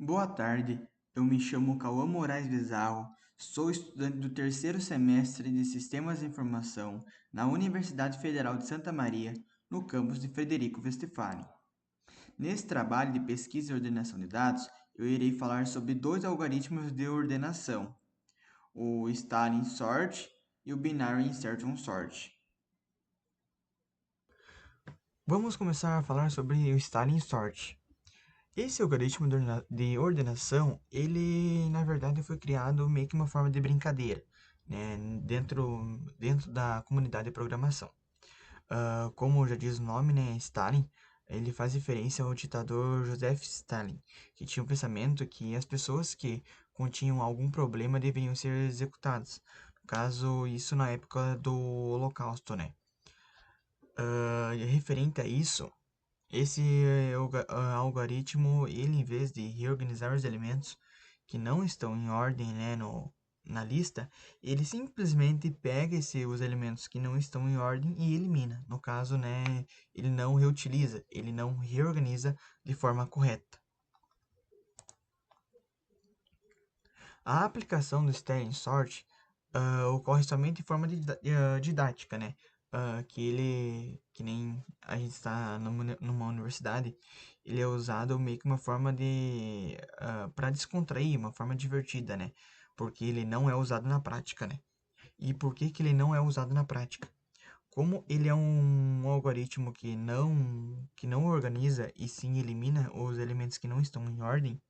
Boa tarde, eu me chamo Cauã Moraes Bizarro, sou estudante do terceiro semestre de Sistemas de Informação na Universidade Federal de Santa Maria, no campus de Frederico Westphalen. Nesse trabalho de pesquisa e ordenação de dados, eu irei falar sobre dois algoritmos de ordenação, o Stalin Sort e o Binary Insertion Sort. Vamos começar a falar sobre o Stalin Sort. Esse algoritmo de ordenação, ele na verdade foi criado meio que uma forma de brincadeira, né, dentro da comunidade de programação. Como já diz o nome, né, Stalin, ele faz referência ao ditador Joseph Stalin, que tinha um pensamento que as pessoas que continham algum problema deveriam ser executadas. No caso, isso na época do Holocausto, né? E referente a isso, esse algoritmo, ele em vez de reorganizar os elementos que não estão em ordem, né, na lista, ele simplesmente pega os elementos que não estão em ordem e elimina. No caso, né, ele não reutiliza, ele não reorganiza de forma correta. A aplicação do String Sort ocorre somente em forma didática, né? Que nem a gente está numa universidade, ele é usado meio que uma forma para descontrair, uma forma divertida, né? Porque ele não é usado na prática, né? E por que que ele não é usado na prática? Como ele é um algoritmo que não organiza e sim elimina os elementos que não estão em ordem,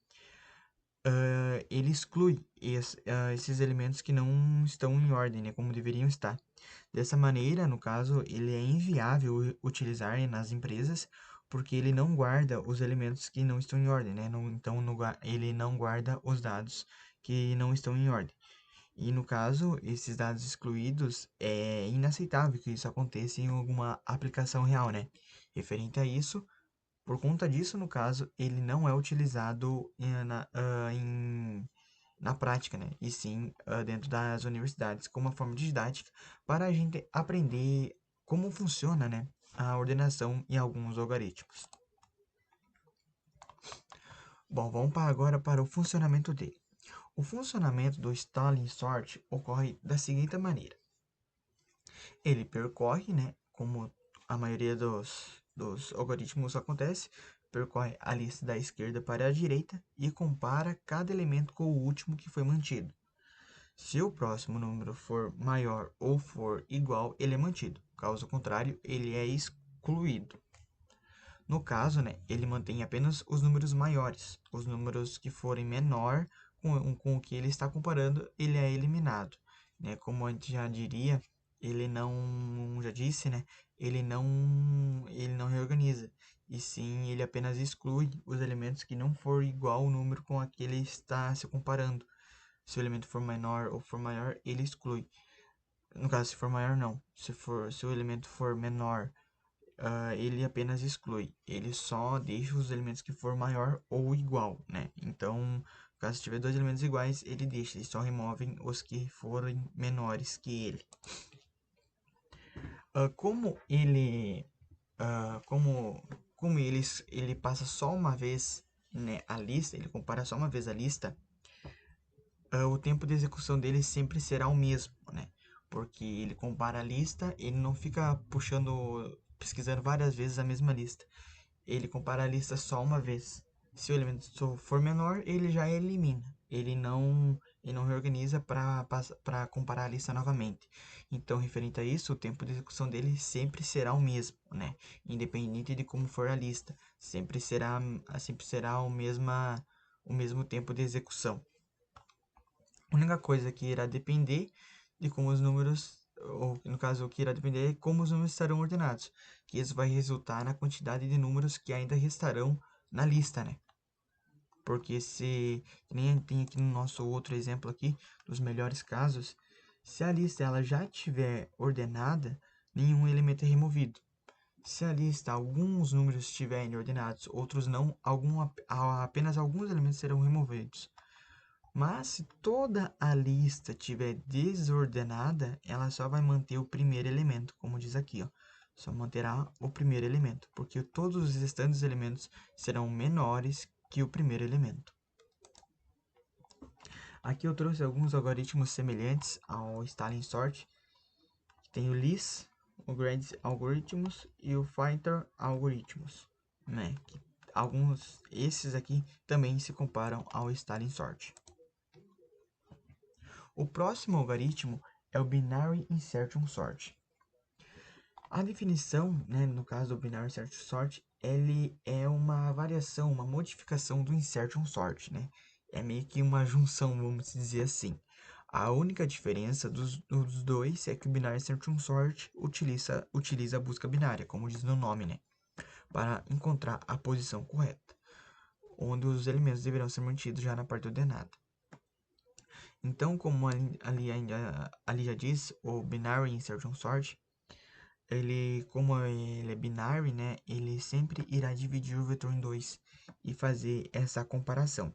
ele exclui esses elementos que não estão em ordem, né, como deveriam estar. Dessa maneira, no caso, ele é inviável utilizar nas empresas, porque ele não guarda os elementos que não estão em ordem, né? Então, ele não guarda os dados que não estão em ordem. E no caso, esses dados excluídos, é inaceitável que isso aconteça em alguma aplicação real, né? Referente a isso, por conta disso, no caso, ele não é utilizado na prática, né? E sim dentro das universidades, como uma forma didática para a gente aprender como funciona, né, a ordenação em alguns algoritmos. Bom, vamos agora para o funcionamento dele. O funcionamento do Stalin Sort ocorre da seguinte maneira. Ele percorre, né, como a maioria dos algoritmos acontece, percorre a lista da esquerda para a direita e compara cada elemento com o último que foi mantido. Se o próximo número for maior ou for igual, ele é mantido. Caso contrário, ele é excluído. No caso, né, ele mantém apenas os números maiores. Os números que forem menor com o que ele está comparando, ele é eliminado. Né? Como a gente já diria, ele não, já disse, né, ele não reorganiza. E sim, ele apenas exclui os elementos que não for igual ao número com aquele está se comparando. Se o elemento for menor ou for maior, ele exclui. No caso, se for maior, não. Se o elemento for menor, ele apenas exclui. Ele só deixa os elementos que for maior ou igual, né? Então, caso tiver dois elementos iguais, ele deixa. E só remove os que forem menores que ele. Como ele, como ele passa só uma vez, né, a lista, ele compara só uma vez a lista, o tempo de execução dele sempre será o mesmo, né? Porque ele compara a lista, ele não fica pesquisando várias vezes a mesma lista. Ele compara a lista só uma vez. Se o elemento for menor, ele já elimina. Ele não reorganiza para comparar a lista novamente. Então, referente a isso, o tempo de execução dele sempre será o mesmo, né? Independente de como for a lista, sempre será o mesmo tempo de execução. A única coisa que irá depender de como os números, ou no caso, o que irá depender é como os números estarão ordenados, que isso vai resultar na quantidade de números que ainda restarão na lista, né? Porque se, que nem tem aqui no nosso outro exemplo aqui, dos melhores casos, se a lista ela já estiver ordenada, nenhum elemento é removido. Se a lista alguns números estiverem ordenados, outros não, apenas alguns elementos serão removidos. Mas se toda a lista estiver desordenada, ela só vai manter o primeiro elemento, como diz aqui, ó. Só manterá o primeiro elemento, porque todos os restantes elementos serão menores que o primeiro elemento. Aqui eu trouxe alguns algoritmos semelhantes ao Stalin Sort. Tem o LIS, o Grand Algorithms e o Fighter Algorithms, né? Esses aqui também se comparam ao Stalin Sort. O próximo algoritmo é o Binary Insertion Sort. A definição, né, no caso do Binary Insertion Sort, ele é uma variação, uma modificação do Insertion Sort, né? É meio que uma junção, vamos dizer assim. A única diferença dos dois é que o Binary Insertion Sort utiliza a busca binária, como diz no nome, né? Para encontrar a posição correta, onde os elementos deverão ser mantidos já na parte ordenada. Então, como ali já diz, o Binary Insertion Sort, como ele é binário, né, ele sempre irá dividir o vetor em dois e fazer essa comparação.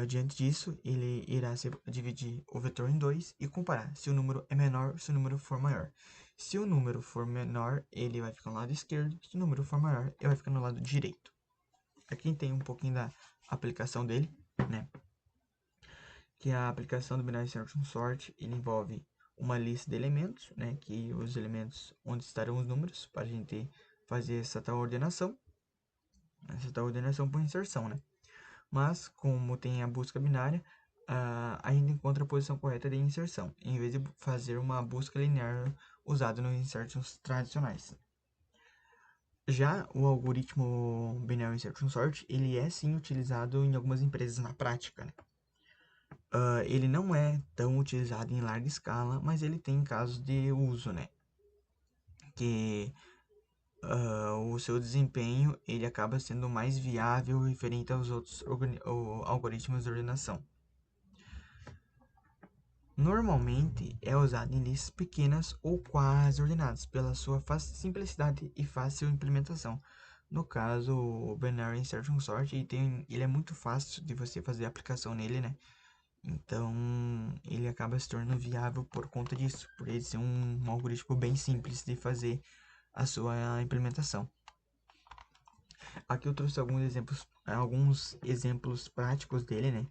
Diante disso, ele irá dividir o vetor em dois e comparar se o número é menor, se o número for maior. Se o número for menor, ele vai ficar no lado esquerdo, se o número for maior, ele vai ficar no lado direito. Aqui tem um pouquinho da aplicação dele, né? Que a aplicação do Binary Insertion Sort, ele envolve uma lista de elementos, né? Que os elementos onde estarão os números, para a gente fazer essa tal ordenação por inserção, né? Mas, como tem a busca binária, a gente encontra a posição correta de inserção, em vez de fazer uma busca linear usada nos insertions tradicionais. Já o algoritmo Binary Insertion Sort, ele é sim utilizado em algumas empresas na prática, né? Ele não é tão utilizado em larga escala, mas ele tem casos de uso, né? Que o seu desempenho ele acaba sendo mais viável referente aos outros algoritmos de ordenação. Normalmente é usado em listas pequenas ou quase ordenadas, pela sua simplicidade e fácil implementação. No caso, o Binary Insertion Sort, ele é muito fácil de você fazer a aplicação nele, né? Então, ele acaba se tornando viável por conta disso, por ele ser um algoritmo bem simples de fazer a sua implementação. Aqui eu trouxe alguns exemplos práticos dele, né?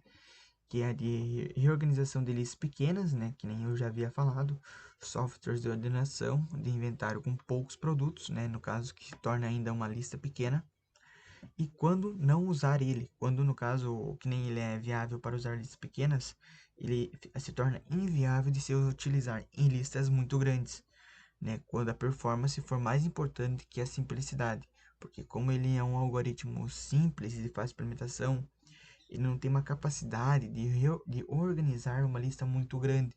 Que é de reorganização de listas pequenas, né? Que nem eu já havia falado, softwares de ordenação de inventário com poucos produtos, né? No caso, que se torna ainda uma lista pequena. E quando não usar ele, quando no caso, que nem ele é viável para usar listas pequenas, ele se torna inviável de se utilizar em listas muito grandes, né? Quando a performance for mais importante que a simplicidade, porque como ele é um algoritmo simples e de fácil implementação, ele não tem uma capacidade de organizar uma lista muito grande.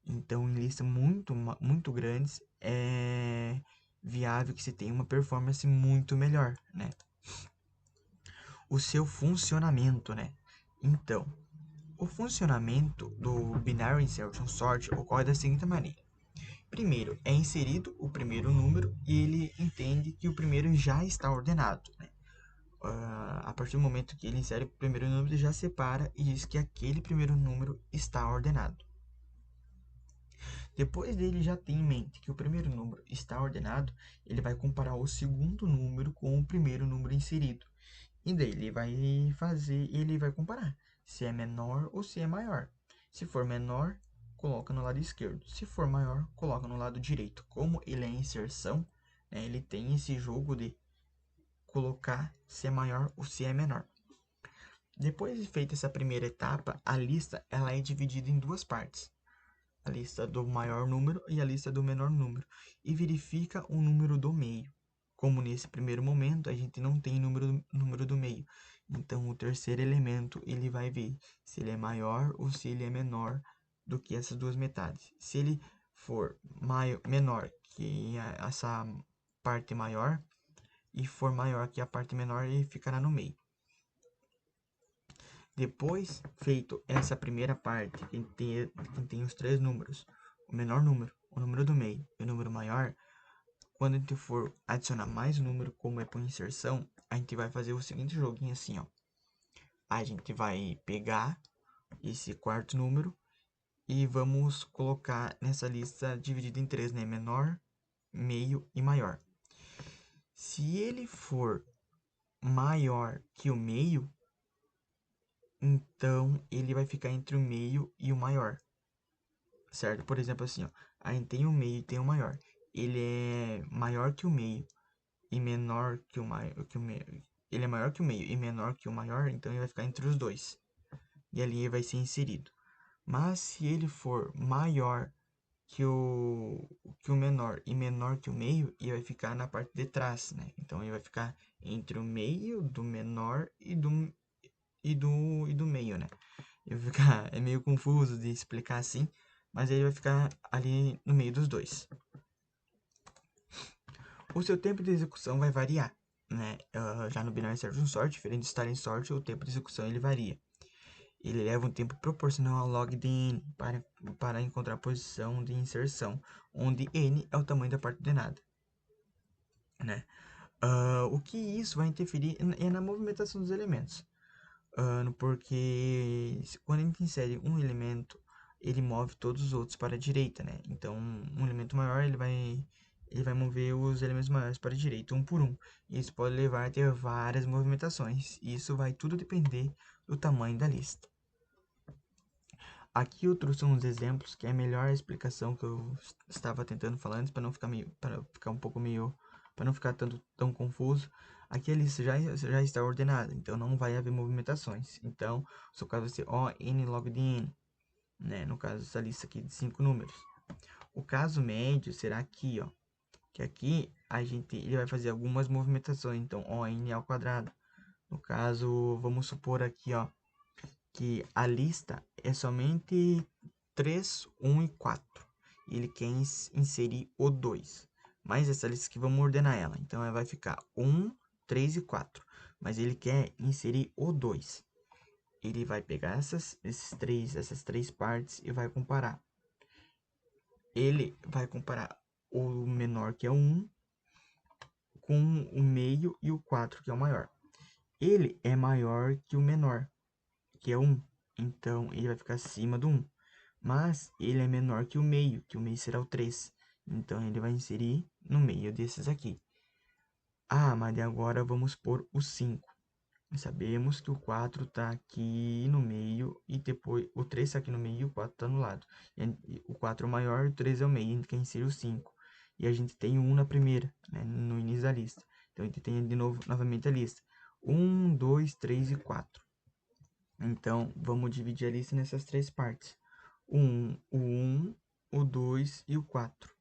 Então, em listas muito grandes, é viável que se tenha uma performance muito melhor, né? O seu funcionamento, né? Então, o funcionamento do Binary Insertion Sort ocorre da seguinte maneira. Primeiro, é inserido o primeiro número e ele entende que o primeiro já está ordenado, né? A partir do momento que ele insere o primeiro número, ele já separa e diz que aquele primeiro número está ordenado. Depois dele já ter em mente que o primeiro número está ordenado, ele vai comparar o segundo número com o primeiro número inserido. E daí ele vai comparar se é menor ou se é maior. Se for menor, coloca no lado esquerdo. Se for maior, coloca no lado direito. Como ele é inserção, né, ele tem esse jogo de colocar se é maior ou se é menor. Depois de feita essa primeira etapa, a lista ela é dividida em duas partes. A lista do maior número e a lista do menor número. E verifica o número do meio. Como nesse primeiro momento a gente não tem número do meio. Então o terceiro elemento ele vai ver se ele é maior ou se ele é menor do que essas duas metades. Se ele for menor que essa parte maior e for maior que a parte menor, ele ficará no meio. Depois feito essa primeira parte, que tem os três números, o menor número, o número do meio e o número maior, quando a gente for adicionar mais número, como é por inserção, a gente vai fazer o seguinte joguinho assim, ó. A gente vai pegar esse quarto número e vamos colocar nessa lista dividida em três, né? Menor, meio e maior. Se ele for maior que o meio, então ele vai ficar entre o meio e o maior, certo? Por exemplo, assim, ó, a gente tem o meio e tem o maior. Ele é maior que o meio e menor que o maior, ele é maior que o meio e menor que o maior, então ele vai ficar entre os dois. E ali ele vai ser inserido. Mas se ele for maior que o menor e menor que o meio, ele vai ficar na parte de trás, né? Então ele vai ficar entre o meio do menor e do meio, né? Ele vai ficar, é meio confuso de explicar assim, mas ele vai ficar ali no meio dos dois. O seu tempo de execução vai variar, né? Já no Binary Search Sort, diferente do Starling Sort, o tempo de execução ele varia. Ele leva um tempo proporcional ao log de n para encontrar a posição de inserção, onde n é o tamanho da parte ordenada, né? O que isso vai interferir é na movimentação dos elementos, porque quando a gente insere um elemento, ele move todos os outros para a direita, né? Então, um elemento maior ele vai mover os elementos maiores para a direita, um por um. Isso pode levar a ter várias movimentações. E isso vai tudo depender do tamanho da lista. Aqui eu trouxe uns exemplos que é a melhor explicação que eu estava tentando falar antes para não ficar para não ficar tão confuso. Aqui a lista já está ordenada, então não vai haver movimentações. Então, o seu caso vai ser O n log de n, né? No caso dessa lista aqui de 5 números. O caso médio será aqui, ó, que aqui ele vai fazer algumas movimentações, então O n ao quadrado. No caso, vamos supor aqui, ó, que a lista é somente 3, 1 e 4. E ele quer inserir o 2. Mas essa lista aqui, vamos ordenar ela. Então, ela vai ficar 1, 3 e 4. Mas ele quer inserir o 2. Ele vai pegar essas três partes e vai comparar. Ele vai comparar o menor, que é o 1, com o meio e o 4, que é o maior. Ele é maior que o menor, que é 1. Então, ele vai ficar acima do 1. Mas ele é menor que o meio será o 3. Então, ele vai inserir no meio desses aqui. Mas agora vamos pôr o 5. Sabemos que o 4 está aqui no meio e depois o 3 está aqui no meio e o 4 está no lado. O 4 é o maior, o 3 é o meio, a gente quer inserir o 5. E a gente tem o 1 na primeira, né, no início da lista. Então, a gente tem de novo, novamente a lista. 1, 2, 3 e 4. Então, vamos dividir a lista nessas três partes. O 1, o 2 e o 4.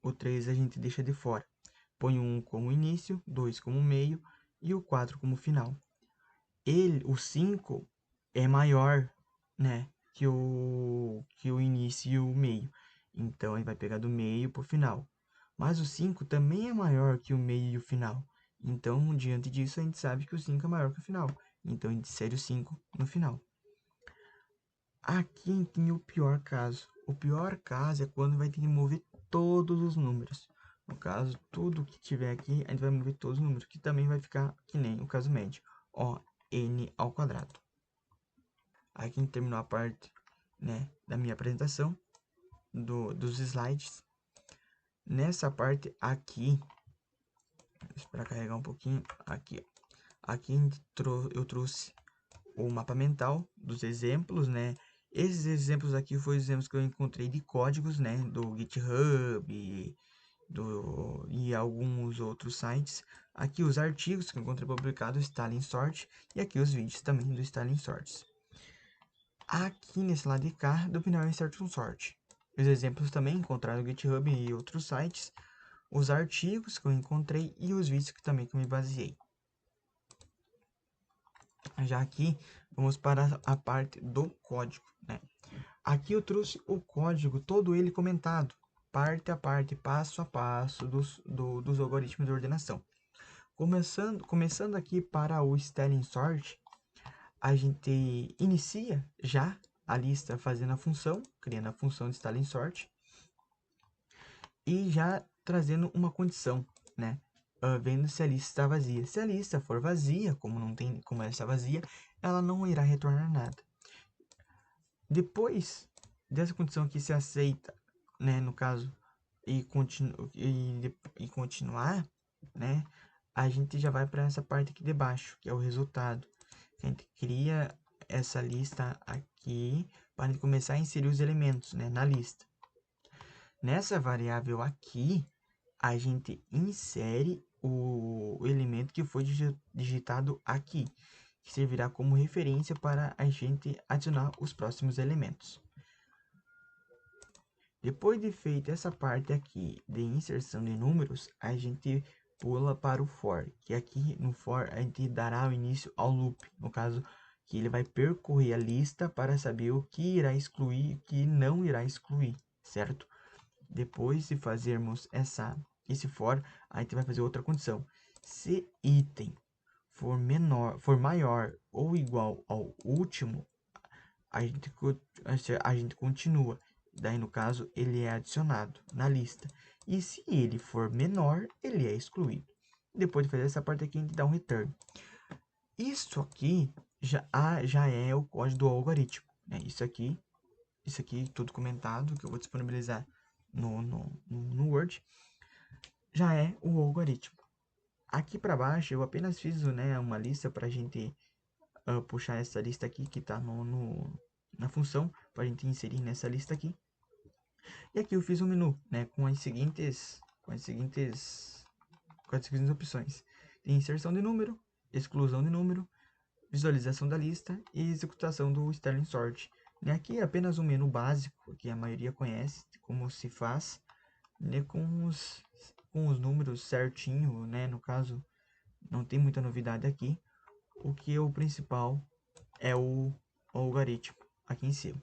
O 3 a gente deixa de fora. Põe o 1 como início, 2 como meio e o 4 como final. O 5 é maior, né, que o início e o meio. Então, ele vai pegar do meio para o final. Mas o 5 também é maior que o meio e o final. Então, diante disso, a gente sabe que o 5 é maior que o final. Então, a gente insere o 5 no final. Aqui tem o pior caso. O pior caso é quando vai ter que mover todos os números. No caso, tudo que tiver aqui, a gente vai mover todos os números, que também vai ficar que nem o caso médio. O n ao quadrado. Aqui a gente terminou a parte, né, da minha apresentação, dos slides. Nessa parte aqui, para carregar um pouquinho, aqui eu trouxe o mapa mental dos exemplos, né? Esses exemplos aqui foram os exemplos que eu encontrei de códigos, né? Do GitHub e alguns outros sites. Aqui os artigos que eu encontrei publicados do Stalin Sort e aqui os vídeos também do Stalin Sorts. Aqui nesse lado de cá, do Binary Search Sort. Os exemplos também encontrados no GitHub e outros sites. Os artigos que eu encontrei e os vídeos que também que eu me baseei. Já aqui, vamos para a parte do código, né? Aqui eu trouxe o código, todo ele comentado, parte a parte, passo a passo dos algoritmos de ordenação. Começando aqui para o Stalin Sort, a gente inicia já a lista fazendo a função, criando a função de Stalin Sort, e já trazendo uma condição, né? Vendo se a lista está vazia. Se a lista for vazia, como ela está vazia, ela não irá retornar nada. Depois dessa condição aqui se aceita, né, no caso, e continuar, né, a gente já vai para essa parte aqui de baixo, que é o resultado. A gente cria essa lista aqui para começar a inserir os elementos, né, na lista. Nessa variável aqui, a gente insere o elemento que foi digitado aqui, que servirá como referência para a gente adicionar os próximos elementos. Depois de feita essa parte aqui de inserção de números, a gente pula para o for, que aqui no for a gente dará o início ao loop, no caso que ele vai percorrer a lista para saber o que irá excluir e o que não irá excluir, certo? Depois de fazermos esse for, a gente vai fazer outra condição. Se item for maior ou igual ao último, a gente continua. Daí, no caso, ele é adicionado na lista. E se ele for menor, ele é excluído. Depois de fazer essa parte aqui, a gente dá um return. Isso aqui já é o código do algoritmo, né? Isso aqui tudo comentado, que eu vou disponibilizar no Word, já é o algoritmo. Aqui para baixo, eu apenas fiz, né, uma lista para a gente puxar essa lista aqui, que está na função, para a gente inserir nessa lista aqui. E aqui eu fiz um menu, né, com as seguintes opções. Tem inserção de número, exclusão de número, visualização da lista e executação do Sterling Sort. E aqui é apenas um menu básico, que a maioria conhece, como se faz, né, com os números certinho, né, no caso, não tem muita novidade aqui. O que é o principal é o algoritmo aqui em cima.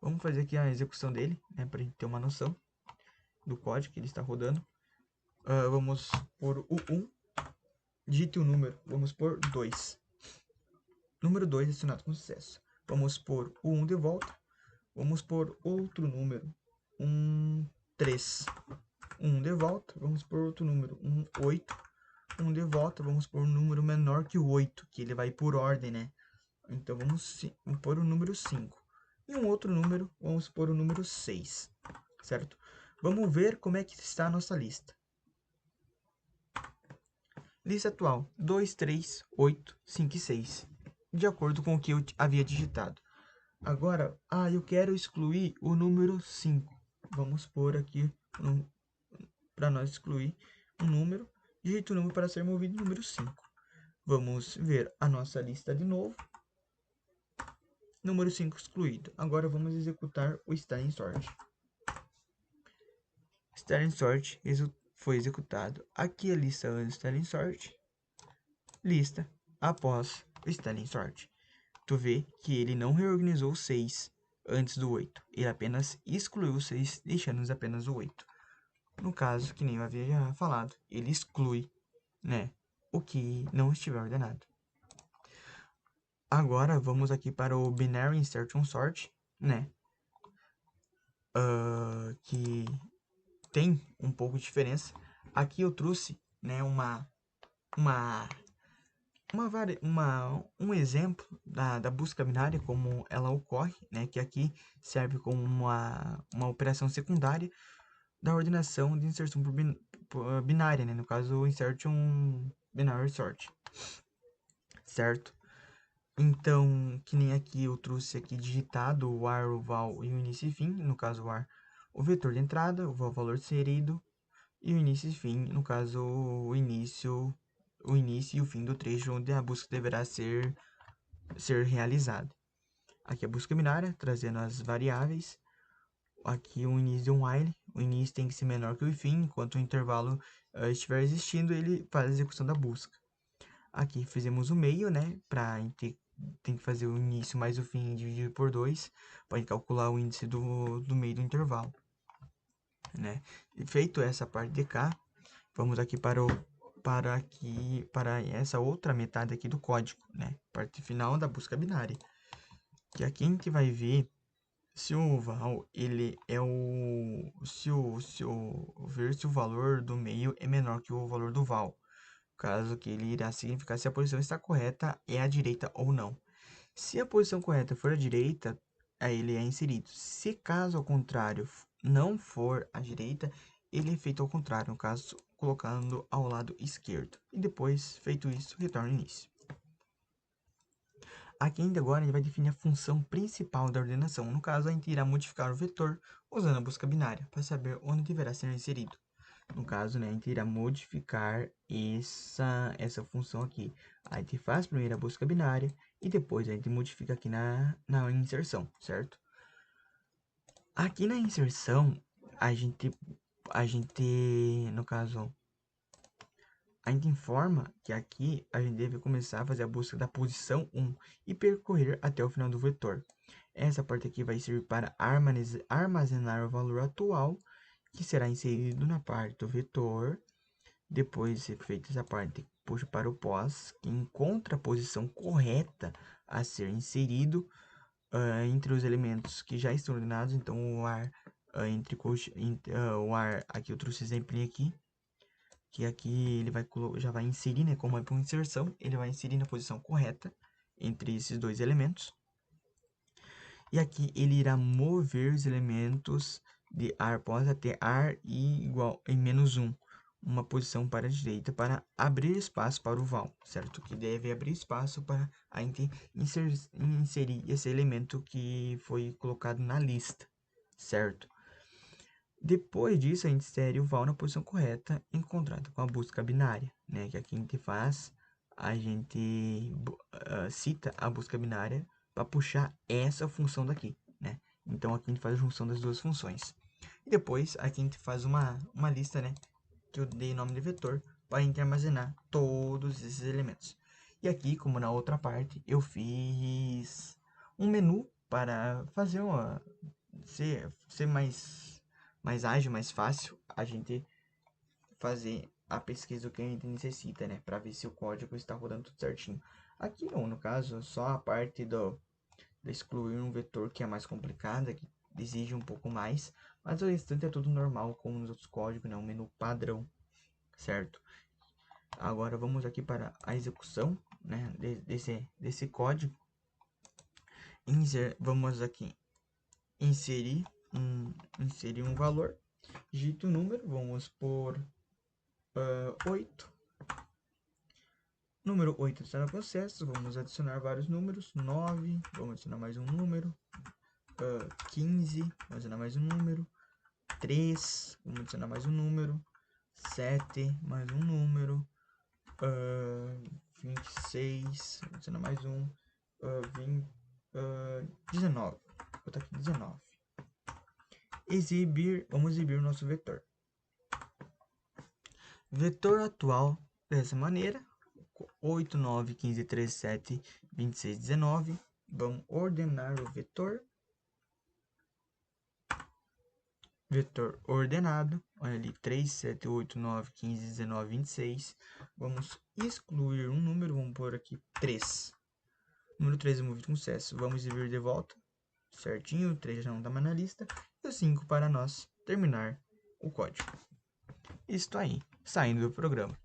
Vamos fazer aqui a execução dele, né, para a gente ter uma noção do código que ele está rodando. Vamos por o 1, digite o número, vamos por 2. Número 2 adicionado com sucesso. Vamos por o 1 de volta, vamos por outro número, 3. 1 de volta, vamos por outro número, 8. 1 de volta, vamos por um número menor que o 8, que ele vai por ordem, né? Então vamos pôr o número 5. E um outro número, vamos pôr o número 6, certo? Vamos ver como é que está a nossa lista. Lista atual, 2, 3, 8, 5 e 6, de acordo com o que eu havia digitado. Agora, eu quero excluir o número 5. Vamos pôr aqui, para nós excluir um número, digite o número para ser movido, número 5. Vamos ver a nossa lista de novo. Número 5 excluído. Agora vamos executar o Sterling Sort. Sterling Sort foi executado. Aqui a lista antes do Sterling Sort. Lista após o Sterling Sort. Tu vê que ele não reorganizou o 6 antes do 8. Ele apenas excluiu o 6, deixando apenas o 8. No caso, que nem eu havia já falado, ele exclui, né, o que não estiver ordenado. Agora vamos aqui para o Binary Insertion Sort, né, que tem um pouco de diferença. Aqui eu trouxe, né, um exemplo da busca binária, como ela ocorre, né, que aqui serve como uma operação secundária da ordenação de inserção por binária, né, no caso o Insertion Binary Sort, certo? Então, que nem aqui eu trouxe aqui digitado o var, o val e o início e fim, no caso o var, o vetor de entrada, o val, valor inserido, e o início e fim, no caso o início e o fim do trecho onde a busca deverá ser realizada. Aqui a busca binária, trazendo as variáveis. Aqui o início de um while, o início tem que ser menor que o fim, enquanto o intervalo estiver existindo, ele faz a execução da busca. Aqui fizemos o meio, né, tem que fazer o início mais o fim dividido por 2, para calcular o índice do meio do intervalo, né. E feito essa parte de cá, vamos aqui para essa outra metade aqui do código, né, parte final da busca binária, que aqui a gente vai ver se o val ele é se o valor do meio é menor que o valor do val, caso que ele irá significar se a posição está correta é à direita ou não. Se a posição correta for à direita, aí ele é inserido. Se caso ao contrário não for à direita, ele é feito ao contrário, no caso colocando ao lado esquerdo. E depois, feito isso, retorna ao início. Aqui ainda agora a gente vai definir a função principal da ordenação. No caso, a gente irá modificar o vetor usando a busca binária para saber onde deverá ser inserido. No caso, né, a gente irá modificar essa função aqui. A gente faz primeiro a busca binária e depois a gente modifica aqui na inserção, certo? Aqui na inserção, a gente, no caso, a gente informa que aqui a gente deve começar a fazer a busca da posição 1 e percorrer até o final do vetor. Essa parte aqui vai servir para armazenar o valor atual, que será inserido na parte do vetor. Depois de feita essa parte, puxa para o pós, que encontra a posição correta a ser inserido entre os elementos que já estão ordenados. Então, o ar, o ar, aqui eu trouxe exemplo aqui, que aqui ele já vai inserir, né, como é para inserção, ele vai inserir na posição correta entre esses dois elementos. E aqui ele irá mover os elementos de ar pós até ar igual em -1, uma posição para a direita, para abrir espaço para o val, certo? Que deve abrir espaço para a gente inserir esse elemento que foi colocado na lista, certo? Depois disso, a gente insere o val na posição correta, encontrado com a busca binária, né? Que aqui a gente faz, a gente cita a busca binária para puxar essa função daqui, né? Então, aqui a gente faz a junção das duas funções. E depois, aqui a gente faz uma lista, né? Que eu dei nome de vetor, para a gente armazenar todos esses elementos. E aqui, como na outra parte, eu fiz um menu para fazer ser mais ágil, mais fácil a gente fazer a pesquisa que a gente necessita, né? Para ver se o código está rodando tudo certinho. Aqui não, no caso, só a parte de excluir um vetor que é mais complicada, que exige um pouco mais, mas o restante é tudo normal, como nos outros códigos, né? Um menu padrão, certo? Agora vamos aqui para a execução, né? Desse código. Vamos aqui inserir um valor, digite o número, vamos por 8. Número 8 está no processo, vamos adicionar vários números, 9, vamos adicionar mais um número, 15, vamos adicionar mais um número, 3, vamos adicionar mais um número, 7, mais um número, 26, vamos adicionar mais um, 19, vou botar aqui 19. Vamos exibir o nosso vetor. Vetor atual dessa maneira, 8, 9, 15, 13, 7, 26, 19. Vamos ordenar o vetor. Vetor ordenado, olha ali, 3, 7, 8, 9, 15, 19, 26. Vamos excluir um número, vamos pôr aqui 3. Número 3 removido com sucesso. Vamos exibir de volta, certinho, o 3 já não está mais na lista. E o 5 para nós terminar o código. Isto aí, saindo do programa.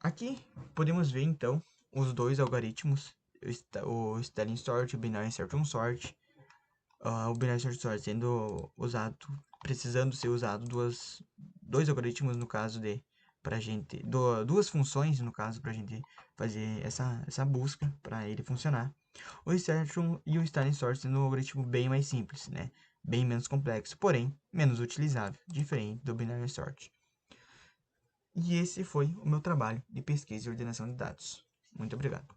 Aqui podemos ver então os dois algoritmos, o Stelling Sort e o Binary Insertion Sort. O Binary Insertion Sort sendo usado, precisando ser usado dois algoritmos no caso pra gente, duas funções no caso pra gente fazer essa busca para ele funcionar. O Insertion e o Stelling Sort sendo um algoritmo bem mais simples, né? Bem menos complexo, porém menos utilizável, diferente do Binary Sort. E esse foi o meu trabalho de pesquisa e ordenação de dados. Muito obrigado.